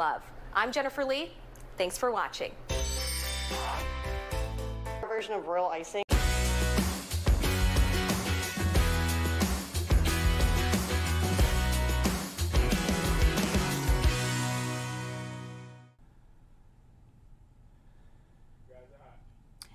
Love. I'm Jennifer Lee. Thanks for watching. Version of royal icing.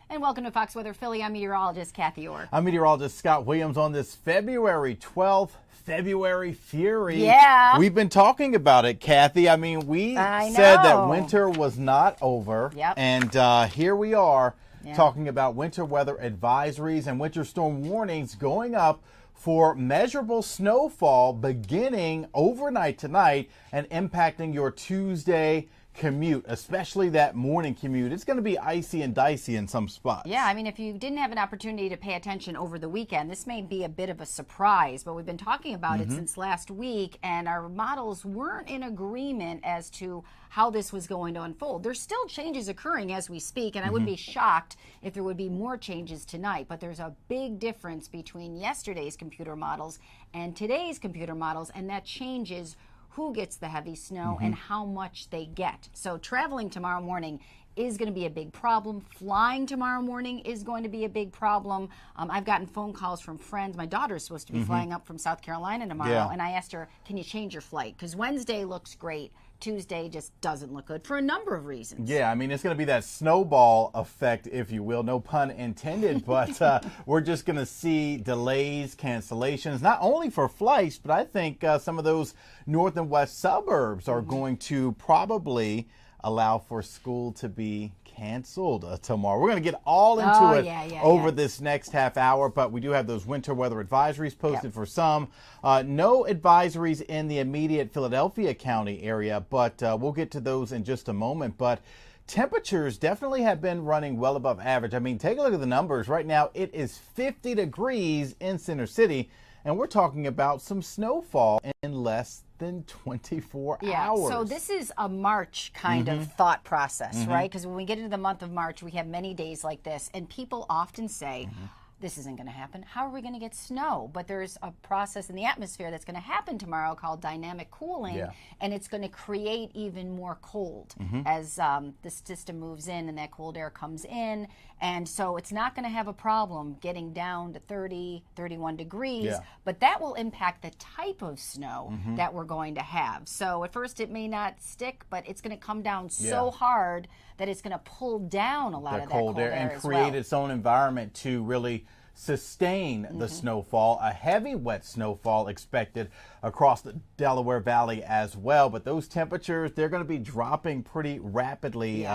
And welcome to Fox Weather Philly. I'm meteorologist Kathy Orr. I'm meteorologist Scott Williams on this February 12th, February Fury. Yeah. We've been talking about it, Kathy. I mean, we said that winter was not over. Yep. And here we are talking about winter weather advisories and winter storm warnings going up for measurable snowfall beginning overnight tonight and impacting your Tuesday commute, especially that morning commute. It's going to be icy and dicey in some spots. Yeah, I mean, if you didn't have an opportunity to pay attention over the weekend, this may be a bit of a surprise, but we've been talking about it since last week, and our models weren't in agreement as to how this was going to unfold. There's still changes occurring as we speak, and I would be shocked if there would be more changes tonight, but there's a big difference between yesterday's computer models and today's computer models, and that changes who gets the heavy snow and how much they get. So traveling tomorrow morning is going to be a big problem. Flying tomorrow morning is going to be a big problem. I've gotten phone calls from friends. My daughter's supposed to be flying up from South Carolina tomorrow, and I asked her, can you change your flight? Because Wednesday looks great. Tuesday just doesn't look good for a number of reasons. Yeah, I mean, it's going to be that snowball effect, if you will, no pun intended, but we're just going to see delays, cancellations, not only for flights, but I think some of those north and west suburbs are going to probably allow for school to be canceled tomorrow. We're going to get all into it over this next half hour, but we do have those winter weather advisories posted for some. No advisories in the immediate Philadelphia County area, but we'll get to those in just a moment. But temperatures definitely have been running well above average. I mean, take a look at the numbers. Right now, it is 50 degrees in Center City, and we're talking about some snowfall in less than 24 hours. So this is a March kind of thought process, right? Because when we get into the month of March, we have many days like this, and people often say, this isn't going to happen. How are we going to get snow? But there's a process in the atmosphere that's going to happen tomorrow called dynamic cooling, and it's going to create even more cold as the system moves in and that cold air comes in. And so it's not going to have a problem getting down to 30, 31 degrees, but that will impact the type of snow that we're going to have. So at first it may not stick, but it's going to come down so hard that it's going to pull down a lot of that cold air and create its own environment to really sustain the snowfall. A heavy wet snowfall expected across the Delaware Valley as well, but those temperatures, they're going to be dropping pretty rapidly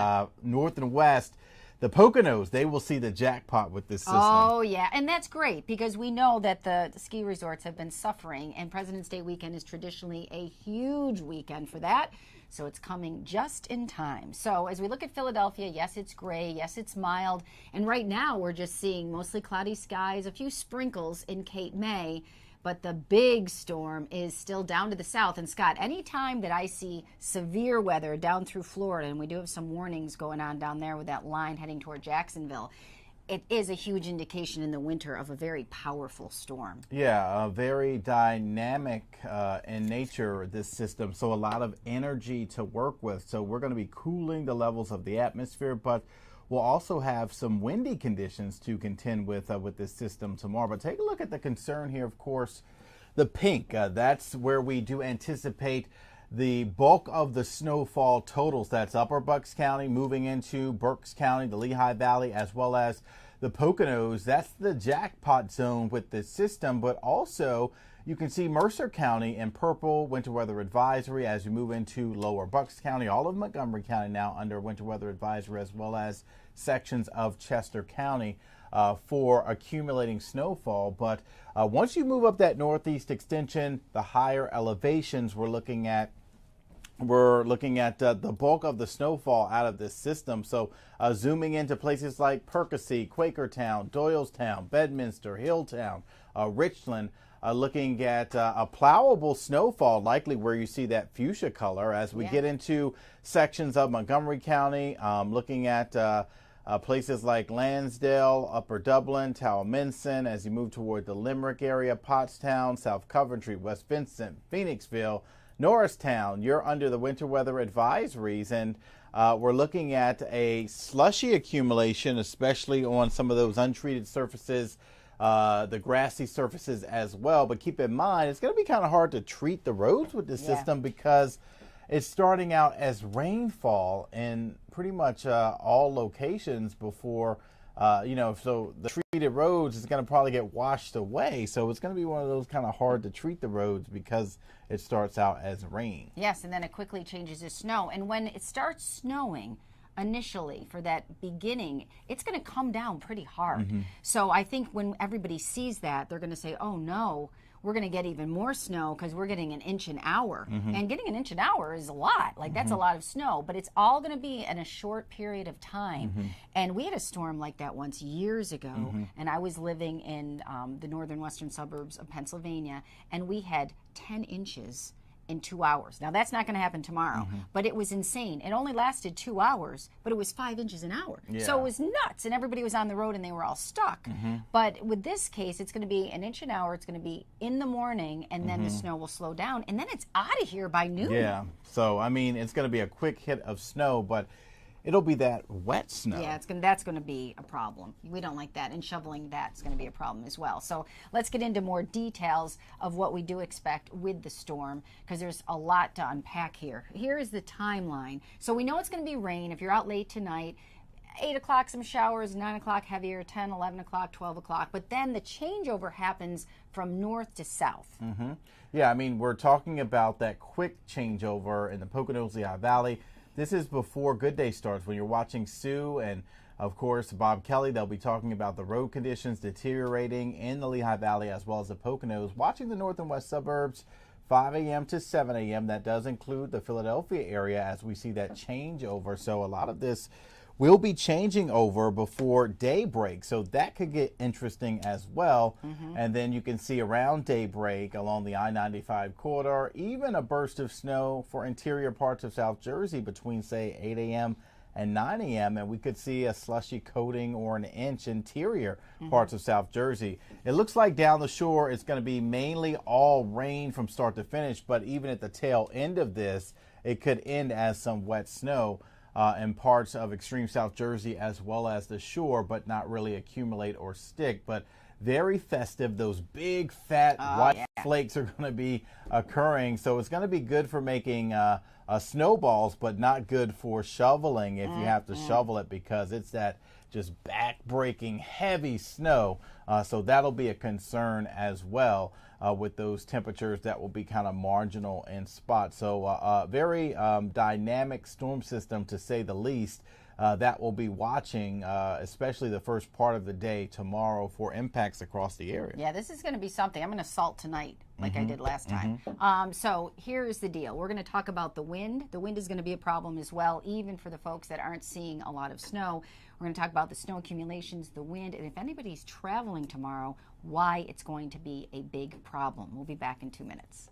north and west. The Poconos, they will see the jackpot with this system. Oh, yeah. And that's great because we know that the ski resorts have been suffering, and President's Day weekend is traditionally a huge weekend for that. So it's coming just in time. So as we look at Philadelphia, yes, it's gray. Yes, it's mild. And right now we're just seeing mostly cloudy skies, a few sprinkles in Cape May. But the big storm is still down to the south. And Scott, anytime that I see severe weather down through Florida, and we do have some warnings going on down there with that line heading toward Jacksonville, it is a huge indication in the winter of a very powerful storm. Yeah, very dynamic in nature, this system. So a lot of energy to work with. So we're going to be cooling the levels of the atmosphere, but we'll also have some windy conditions to contend with this system tomorrow. But take a look at the concern here, of course, the pink. That's where we do anticipate the bulk of the snowfall totals. That's Upper Bucks County moving into Berks County, the Lehigh Valley, as well as the Poconos. That's the jackpot zone with this system, but also you can see Mercer County in purple, winter weather advisory as you move into Lower Bucks County. All of Montgomery County now under winter weather advisory, as well as sections of Chester County for accumulating snowfall. But once you move up that northeast extension, the higher elevations, we're looking at the bulk of the snowfall out of this system. So zooming into places like Percy, Quakertown, Doylestown, Bedminster, Hilltown, Richland, looking at a plowable snowfall, likely where you see that fuchsia color. As we get into sections of Montgomery County, looking at places like Lansdale, Upper Dublin, Talminson, as you move toward the Limerick area, Pottstown, South Coventry, West Vincent, Phoenixville, Norristown, you're under the winter weather advisories, and we're looking at a slushy accumulation, especially on some of those untreated surfaces, the grassy surfaces as well. But keep in mind, it's going to be kind of hard to treat the roads with this system because it's starting out as rainfall in pretty much all locations before, so the treated roads is going to probably get washed away. So it's going to be one of those kind of hard to treat the roads because it starts out as rain. Yes, and then it quickly changes to snow. And when it starts snowing, initially for that beginning, it's going to come down pretty hard. So I think when everybody sees that, they're going to say, oh no, we're going to get even more snow because we're getting an inch an hour. And getting an inch an hour is a lot. Like, that's a lot of snow, but it's all going to be in a short period of time. And we had a storm like that once years ago, and I was living in the northern western suburbs of Pennsylvania, and we had 10 inches in 2 hours. Now, that's not going to happen tomorrow, but it was insane. It only lasted 2 hours, but it was 5 inches an hour. So it was nuts, and everybody was on the road and they were all stuck. But with this case, it's going to be an inch an hour. It's going to be in the morning, and then the snow will slow down, and then it's out of here by noon. Yeah. So, I mean, it's going to be a quick hit of snow, but it'll be that wet snow. Yeah, that's going to be a problem. We don't like that, and shoveling that's going to be a problem as well. So let's get into more details of what we do expect with the storm, because there's a lot to unpack here. Here is the timeline. So we know it's going to be rain. If you're out late tonight, 8 o'clock some showers, 9 o'clock heavier, 10, 11 o'clock, 12 o'clock. But then the changeover happens from north to south. Yeah, I mean, we're talking about that quick changeover in the Poconos Lehigh Valley. This is before Good Day starts. When you're watching Sue and, of course, Bob Kelly, they'll be talking about the road conditions deteriorating in the Lehigh Valley as well as the Poconos. Watching the north and west suburbs, 5 a.m. to 7 a.m. That does include the Philadelphia area as we see that changeover. So a lot of this will be changing over before daybreak. So that could get interesting as well. And then you can see around daybreak along the I-95 corridor, even a burst of snow for interior parts of South Jersey between, say, 8 a.m. and 9 a.m. And we could see a slushy coating or an inch interior parts of South Jersey. It looks like down the shore it's going to be mainly all rain from start to finish, but even at the tail end of this, it could end as some wet snow in parts of extreme South Jersey as well as the shore, but not really accumulate or stick. But very festive. Those big fat white flakes are going to be occurring. So it's going to be good for making snowballs, but not good for shoveling if you have to shovel it, because it's that just back-breaking heavy snow. So that'll be a concern as well with those temperatures that will be kind of marginal in spots. So very dynamic storm system, to say the least, that we'll be watching, especially the first part of the day tomorrow, for impacts across the area. Yeah, this is going to be something. I'm going to salt tonight like I did last time. So here's the deal. We're going to talk about the wind. The wind is going to be a problem as well, even for the folks that aren't seeing a lot of snow. We're going to talk about the snow accumulations, the wind, and if anybody's traveling tomorrow, why it's going to be a big problem. We'll be back in 2 minutes.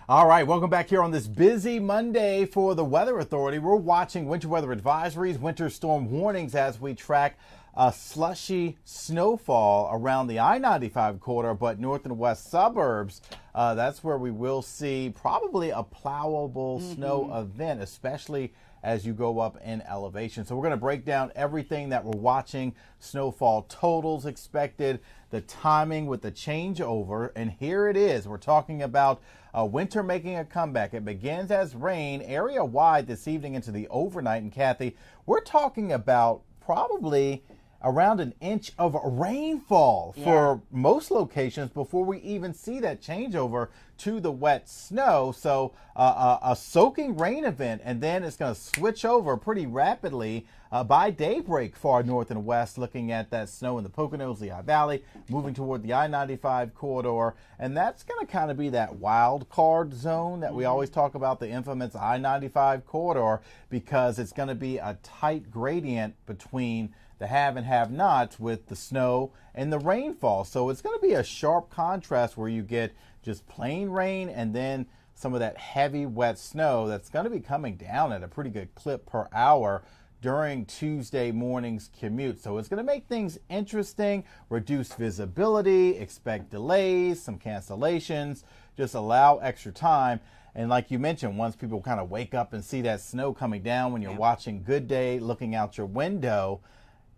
All right, welcome back here on this busy Monday for the Weather Authority. We're watching winter weather advisories, winter storm warnings as we track a slushy snowfall around the I-95 corridor, but north and west suburbs, that's where we will see probably a plowable snow event, especially as you go up in elevation. So we're going to break down everything that we're watching, snowfall totals expected, the timing with the changeover, and here it is. We're talking about winter making a comeback. It begins as rain area-wide this evening into the overnight. And Kathy, we're talking about probably around an inch of rainfall for most locations before we even see that changeover to the wet snow. So a soaking rain event, and then it's going to switch over pretty rapidly by daybreak far north and west, looking at that snow in the Poconos, Lehigh Valley, moving toward the I-95 corridor. And that's going to kind of be that wild card zone that we always talk about, the infamous I-95 corridor, because it's going to be a tight gradient between the have and have nots with the snow and the rainfall. So it's going to be a sharp contrast where you get just plain rain and then some of that heavy wet snow that's going to be coming down at a pretty good clip per hour during Tuesday morning's commute. So it's going to make things interesting, reduce visibility, expect delays, some cancellations, just allow extra time. And like you mentioned, once people kind of wake up and see that snow coming down when you're watching Good Day, looking out your window,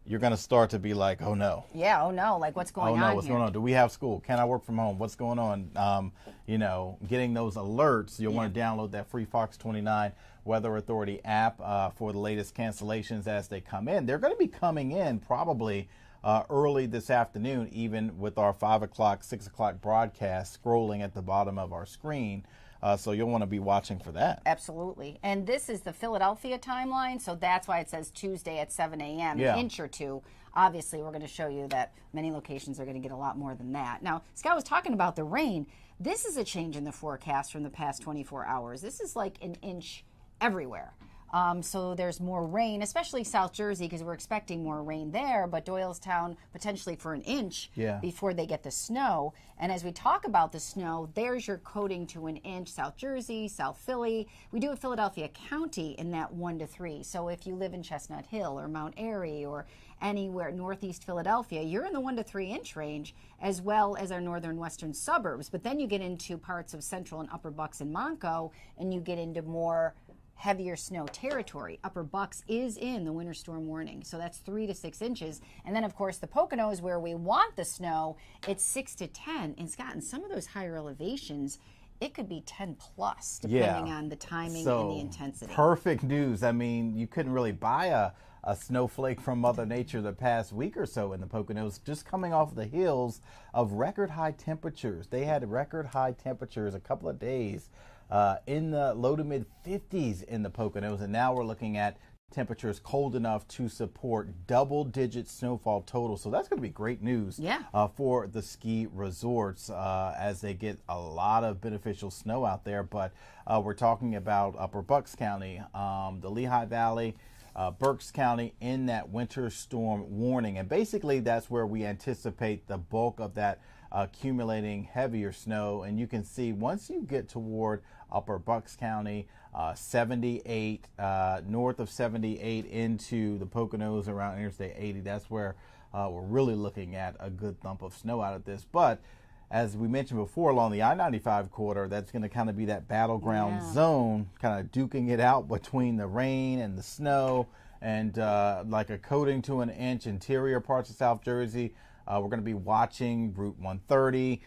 you're going to start to be like, oh no. Yeah, oh no, like what's going on Oh no, what's here? going on? Do we have school? Can I work from home? What's going on? You know, getting those alerts, you'll want to download that free Fox 29 Weather Authority app for the latest cancellations as they come in. They're going to be coming in probably early this afternoon, even with our 5 o'clock, 6 o'clock broadcast scrolling at the bottom of our screen. So you'll want to be watching for that. Absolutely. And this is the Philadelphia timeline, so that's why it says Tuesday at 7 a.m., Yeah. an inch or two. Obviously, we're going to show you that many locations are going to get a lot more than that. Now, Scott was talking about the rain. This is a change in the forecast from the past 24 hours. This is like an inch everywhere. So there's more rain, especially South Jersey, because we're expecting more rain there, but Doylestown potentially for an inch before they get the snow. And as we talk about the snow, there's your coding to an inch, South Jersey, South Philly. We do have Philadelphia County in that 1 to 3. So if you live in Chestnut Hill or Mount Airy or anywhere northeast Philadelphia, you're in the 1 to 3 inch range, as well as our northern western suburbs. But then you get into parts of Central and Upper Bucks and Montco, and you get into more heavier snow territory. Upper Bucks is in the winter storm warning, so that's 3 to 6 inches. And then, of course, the Poconos, where we want the snow, it's 6 to 10. And Scott, in some of those higher elevations, it could be 10 plus, depending on the timing and the intensity. Perfect news. I mean, you couldn't really buy a snowflake from Mother Nature the past week or so in the Poconos, just coming off the heels of record high temperatures. They had record high temperatures a couple of days in the low to mid 50s in the Poconos, and now we're looking at temperatures cold enough to support double-digit snowfall total. So that's going to be great news for the ski resorts as they get a lot of beneficial snow out there. But we're talking about Upper Bucks County, the Lehigh Valley, Berks County in that winter storm warning. And basically that's where we anticipate the bulk of that accumulating heavier snow. And you can see once you get toward Upper Bucks County, 78, north of 78 into the Poconos around Interstate 80, that's where we're really looking at a good thump of snow out of this. But as we mentioned before, along the I-95 corridor, that's going to kind of be that battleground zone, kind of duking it out between the rain and the snow, and like a coating to an inch interior parts of South Jersey. We're going to be watching Route 130,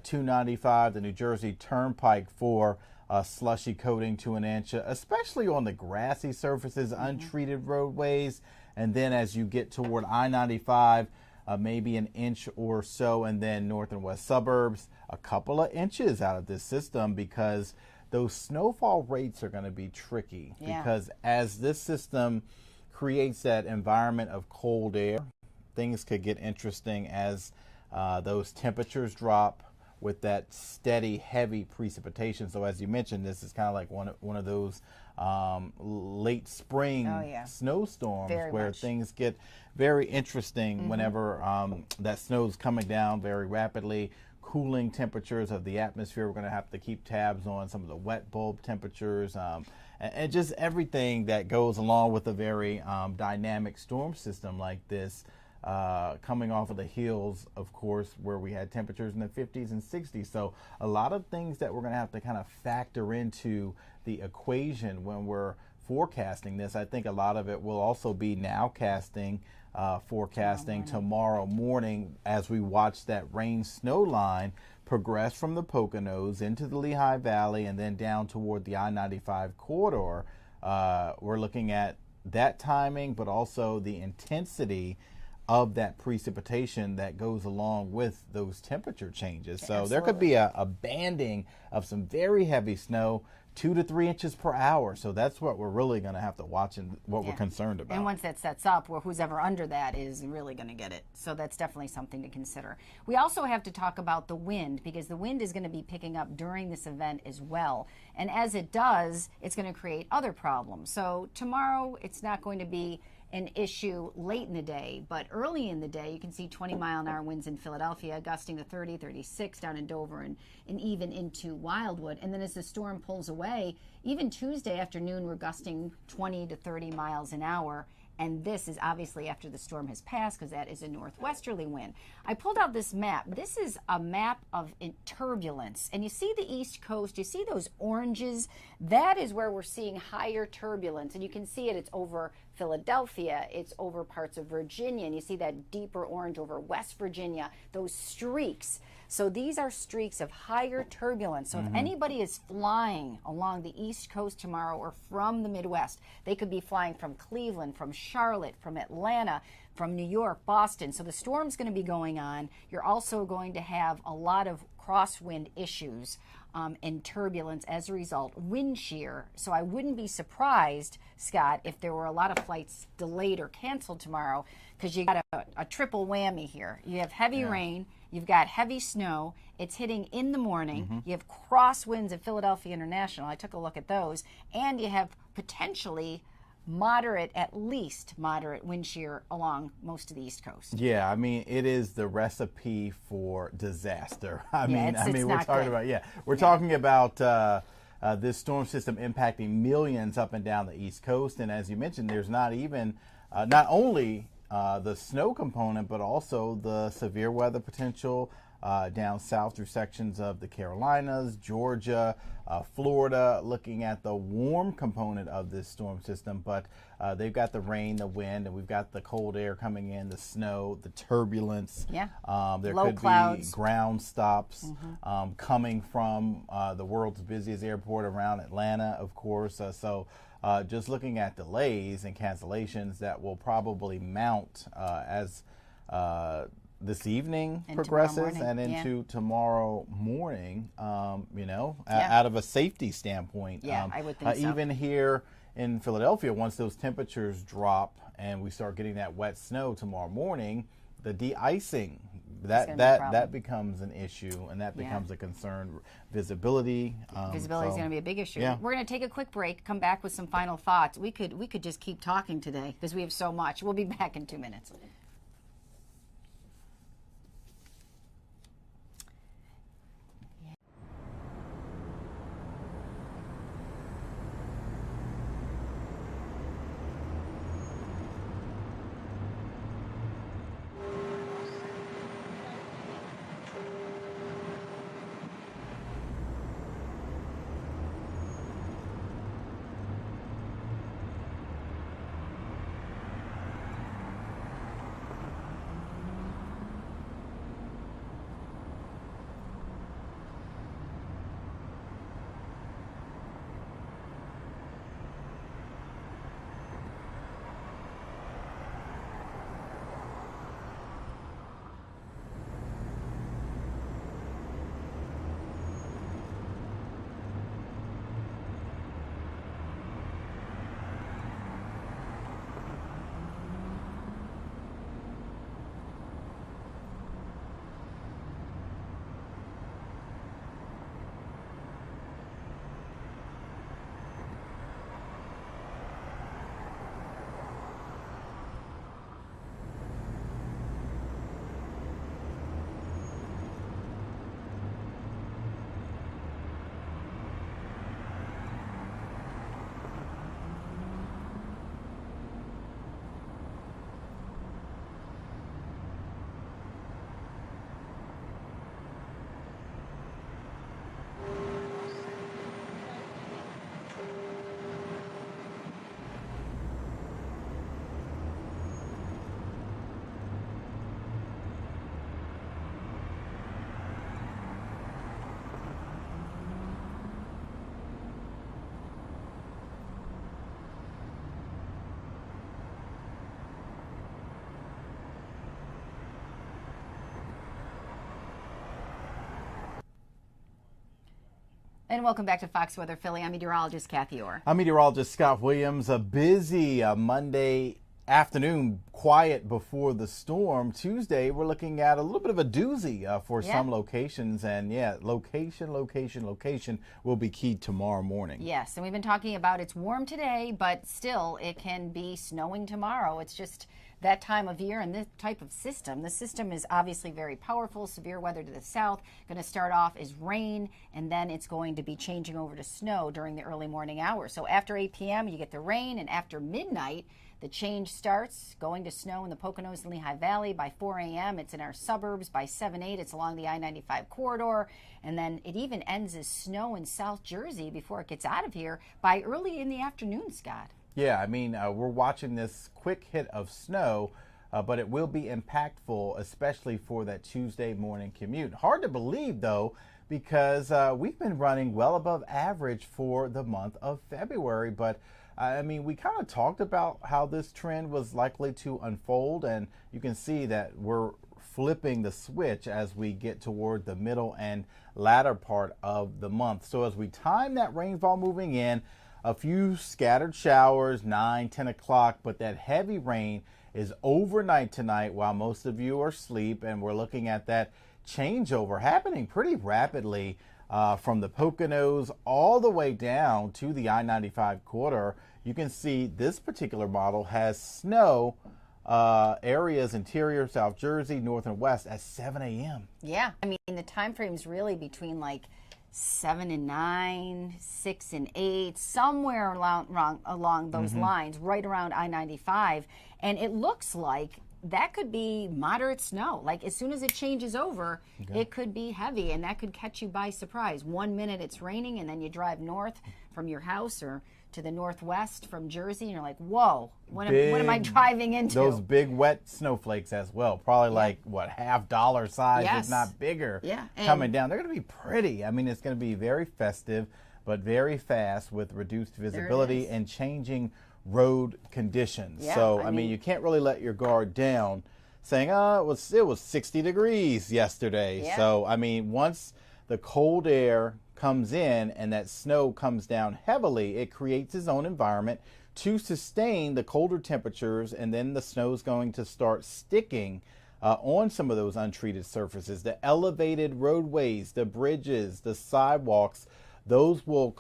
295, the New Jersey Turnpike for slushy coating to an inch, especially on the grassy surfaces, untreated roadways. And then as you get toward I-95, maybe an inch or so, and then north and west suburbs, a couple of inches out of this system, because those snowfall rates are going to be tricky. Because as this system creates that environment of cold air, things could get interesting as those temperatures drop with that steady, heavy precipitation. So as you mentioned, this is kind of like one of those late spring snowstorms where things get very interesting whenever that snow's coming down very rapidly, cooling temperatures of the atmosphere. We're going to have to keep tabs on some of the wet bulb temperatures and just everything that goes along with a very dynamic storm system like this, coming off of the heels, of course, where we had temperatures in the 50s and 60s. So a lot of things that we're going to have to kind of factor into the equation when we're forecasting this. I think a lot of it will also be forecasting tomorrow morning as we watch that rain snow line progress from the Poconos into the Lehigh Valley and then down toward the I-95 corridor. We're looking at that timing, but also the intensity of that precipitation that goes along with those temperature changes. So there could be a banding of some very heavy snow, 2 to 3 inches per hour. So that's what we're really going to have to watch and what we're concerned about. And once that sets up, well, who's ever under that is really going to get it. So that's definitely something to consider. We also have to talk about the wind, because the wind is going to be picking up during this event as well. And as it does, it's going to create other problems. So tomorrow, it's not going to be an issue late in the day, but early in the day, you can see 20-mile-an-hour winds in Philadelphia, gusting to 30, 36 down in Dover, and even into Wildwood. And then as the storm pulls away, even Tuesday afternoon, we're gusting 20 to 30 miles an hour. And this is obviously after the storm has passed, because that is a northwesterly wind. I pulled out this map. This is a map of turbulence. And you see the East Coast, you see those oranges? That is where we're seeing higher turbulence. And you can see it, it's over Philadelphia, it's over parts of Virginia, and you see that deeper orange over West Virginia, those streaks. So these are streaks of higher turbulence. So if anybody is flying along the East Coast tomorrow or from the Midwest, they could be flying from Cleveland, from Charlotte, from Atlanta, from New York, Boston. So the storm's going to be going on. You're also going to have a lot of crosswind issues and turbulence as a result, wind shear. So I wouldn't be surprised, Scott, if there were a lot of flights delayed or canceled tomorrow, because you got a triple whammy here. You have heavy rain, you've got heavy snow, it's hitting in the morning, you have crosswinds at Philadelphia International, I took a look at those, and you have potentially moderate, at least moderate wind shear along most of the East Coast. Yeah, I mean, it is the recipe for disaster. I mean, we're talking about this storm system impacting millions up and down the East Coast, and as you mentioned, there's not even not only the snow component, but also the severe weather potential down south through sections of the Carolinas, Georgia, Florida, looking at the warm component of this storm system. But they've got the rain, the wind, and we've got the cold air coming in, the snow, the turbulence. Yeah. There Low could clouds. be ground stops coming from the world's busiest airport around Atlanta, of course. Just looking at delays and cancellations that will probably mount as this evening And progresses and into tomorrow morning, out of a safety standpoint. Yeah, I would think so. Even here in Philadelphia, once those temperatures drop and we start getting that wet snow tomorrow morning, the de-icing, that becomes an issue, and that becomes a concern. Visibility. Visibility is going to be a big issue. Yeah. We're going to take a quick break, come back with some final thoughts. We could just keep talking today because we have so much. We'll be back in 2 minutes. And welcome back to Fox Weather Philly. I'm meteorologist Kathy Orr. I'm meteorologist Scott Williams. A busy Monday afternoon, quiet before the storm. Tuesday, we're looking at a little bit of a doozy for some locations. And yeah, location will be key tomorrow morning. Yes, and we've been talking about it's warm today, but still it can be snowing tomorrow. It's just that time of year and this type of system. The system is obviously very powerful. Severe weather to the south. Going to start off as rain, and then it's going to be changing over to snow during the early morning hours. So after 8 p.m., you get the rain, and after midnight, the change starts, going to snow in the Poconos and Lehigh Valley. By 4 a.m., it's in our suburbs. By 7, 8, it's along the I-95 corridor. And then it even ends as snow in South Jersey before it gets out of here by early in the afternoon, Scott. Yeah, I mean, we're watching this quick hit of snow, but it will be impactful, especially for that Tuesday morning commute. Hard to believe, though, because we've been running well above average for the month of February. But I mean, we kind of talked about how this trend was likely to unfold, and you can see that we're flipping the switch as we get toward the middle and latter part of the month. So as we time that rainfall moving in, a few scattered showers, 9, 10 o'clock, but that heavy rain is overnight tonight while most of you are asleep, and we're looking at that changeover happening pretty rapidly from the Poconos all the way down to the I-95 corridor. You can see this particular model has snow areas, interior, South Jersey, north and west at 7 a.m. Yeah, I mean, the time frame's really between like 7 and 9, 6 and 8, somewhere along those lines, right around I-95. And it looks like that could be moderate snow. Like as soon as it changes over, it could be heavy, and that could catch you by surprise. 1 minute it's raining, and then you drive north from your house or to the northwest from Jersey, and you're like, whoa, what am I driving into? Those big wet snowflakes as well, probably like, what, $half size, if not bigger, coming down. They're going to be pretty. I mean, it's going to be very festive, but very fast with reduced visibility and changing road conditions. So, I mean, you can't really let your guard down saying, it was 60 degrees yesterday. So, I mean, once the cold air comes in and that snow comes down heavily, it creates its own environment to sustain the colder temperatures, and then the snow is going to start sticking on some of those untreated surfaces. The elevated roadways, the bridges, the sidewalks, those will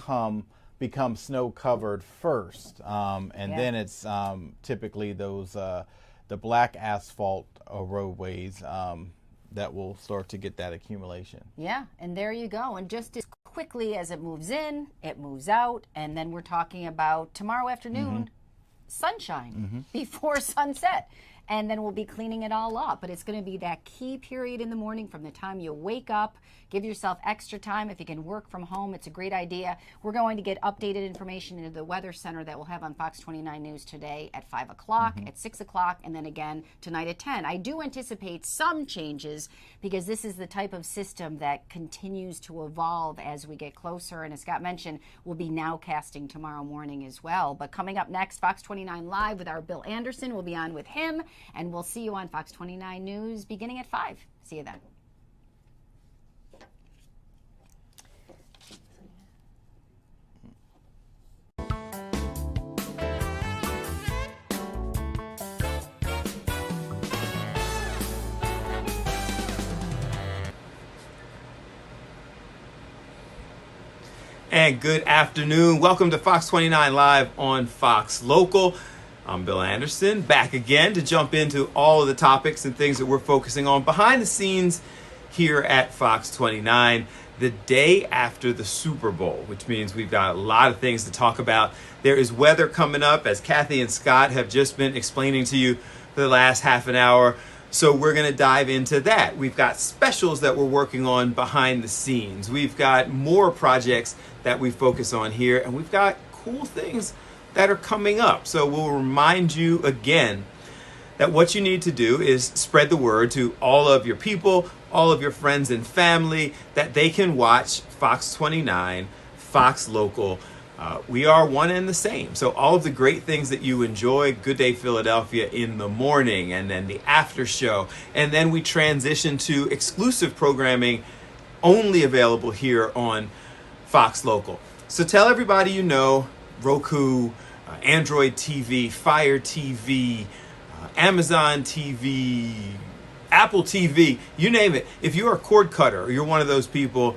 become snow covered first, and then it's typically those the black asphalt roadways that will start to get that accumulation. Yeah, and there you go. And just as quickly as it moves in, it moves out, and then we're talking about tomorrow afternoon, sunshine before sunset. And then we'll be cleaning it all up. But it's going to be that key period in the morning from the time you wake up. Give yourself extra time. If you can work from home, it's a great idea. We're going to get updated information into the Weather Center that we'll have on Fox 29 News today at 5 o'clock, at 6 o'clock, and then again tonight at 10. I do anticipate some changes because this is the type of system that continues to evolve as we get closer. And as Scott mentioned, we'll be nowcasting tomorrow morning as well. But coming up next, Fox 29 Live with our Bill Anderson. We'll be on with him. And we'll see you on Fox 29 News beginning at 5. See you then. And good afternoon. Welcome to Fox 29 Live on Fox Local. I'm Bill Anderson, back again to jump into all of the topics and things that we're focusing on behind the scenes here at Fox 29, the day after the Super Bowl, which means we've got a lot of things to talk about. There is weather coming up, as Kathy and Scott have just been explaining to you for the last half an hour. So we're going to dive into that. We've got specials that we're working on behind the scenes. We've got more projects that we focus on here, and we've got cool things that are coming up. So we'll remind you again that what you need to do is spread the word to all of your people, all of your friends and family, that they can watch Fox 29, Fox Local. We are one and the same. So all of the great things that you enjoy, Good Day Philadelphia in the morning, and then the after show, and then we transition to exclusive programming only available here on Fox Local. So tell everybody you know, Roku, Android TV, Fire TV, Amazon TV, Apple TV, you name it. If you're a cord cutter or you're one of those people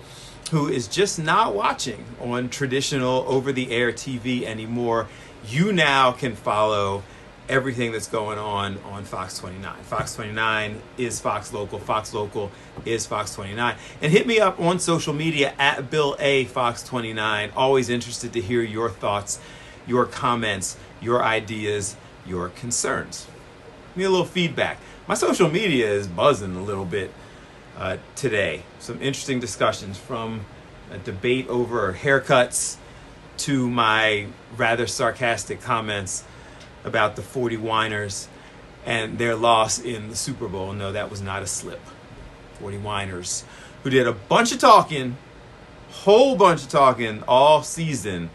who is just not watching on traditional over-the-air TV anymore, you now can follow everything that's going on Fox 29. Fox 29 is Fox Local. Fox Local is Fox 29. And hit me up on social media at Bill A. Fox 29. Always interested to hear your thoughts, your comments, your ideas, your concerns. Give me a little feedback. My social media is buzzing a little bit today. Some interesting discussions, from a debate over haircuts to my rather sarcastic comments about the 40 Winers and their loss in the Super Bowl. No, that was not a slip. 40 Winers, who did a bunch of talking, whole bunch of talking all season,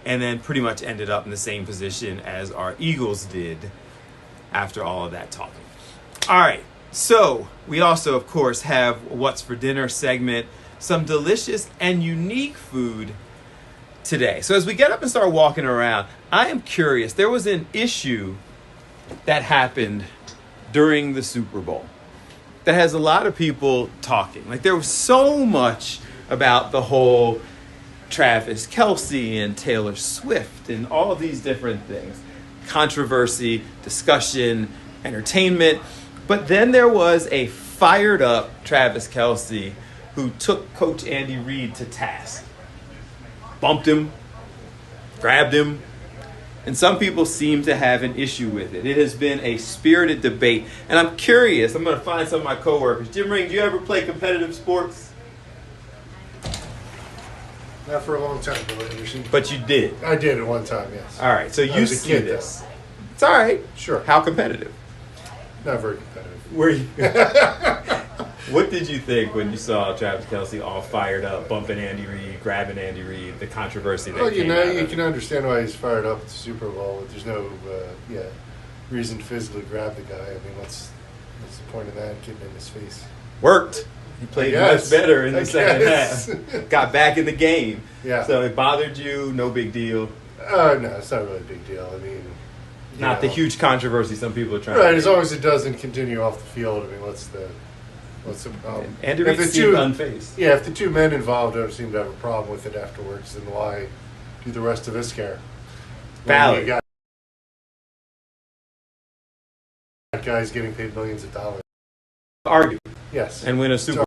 and then pretty much ended up in the same position as our Eagles did after all of that talking. All right, so we also, of course, have What's for Dinner segment, some delicious and unique food today. So as we get up and start walking around, I am curious. There was an issue that happened during the Super Bowl that has a lot of people talking. Like, there was so much about the whole Travis Kelce and Taylor Swift and all of these different things. Controversy, discussion, entertainment. But then there was a fired up Travis Kelce who took Coach Andy Reid to task. Bumped him, grabbed him, and some people seem to have an issue with it. It has been a spirited debate, and I'm curious. I'm going to find some of my coworkers. Jim Ring, do you ever play competitive sports? Not for a long time, Bill Anderson. But you did. I did at one time, yes. All right, so I you was a see kid, this. It's all right. Sure. How competitive? Not very competitive. Were you? What did you think when you saw Travis Kelce all fired up, bumping Andy Reid, grabbing Andy Reid, the controversy that Well, came out of you it? can understand why he's fired up at the Super Bowl. There's no reason to physically grab the guy. I mean, what's the point of that, getting in his face? Worked. He played much better in the second half. Got back in the game. Yeah. So it bothered you, no big deal. No, it's not really a big deal. I mean, Not the huge controversy some people are trying Right, to as long as it doesn't continue off the field. I mean, what's the problem? Andy If Reid the seemed two- unfazed. Yeah, if the two men involved don't seem to have a problem with it afterwards, then why do the rest of us care? Valid. You got guys getting paid millions of dollars. Argue Yes. and win a Super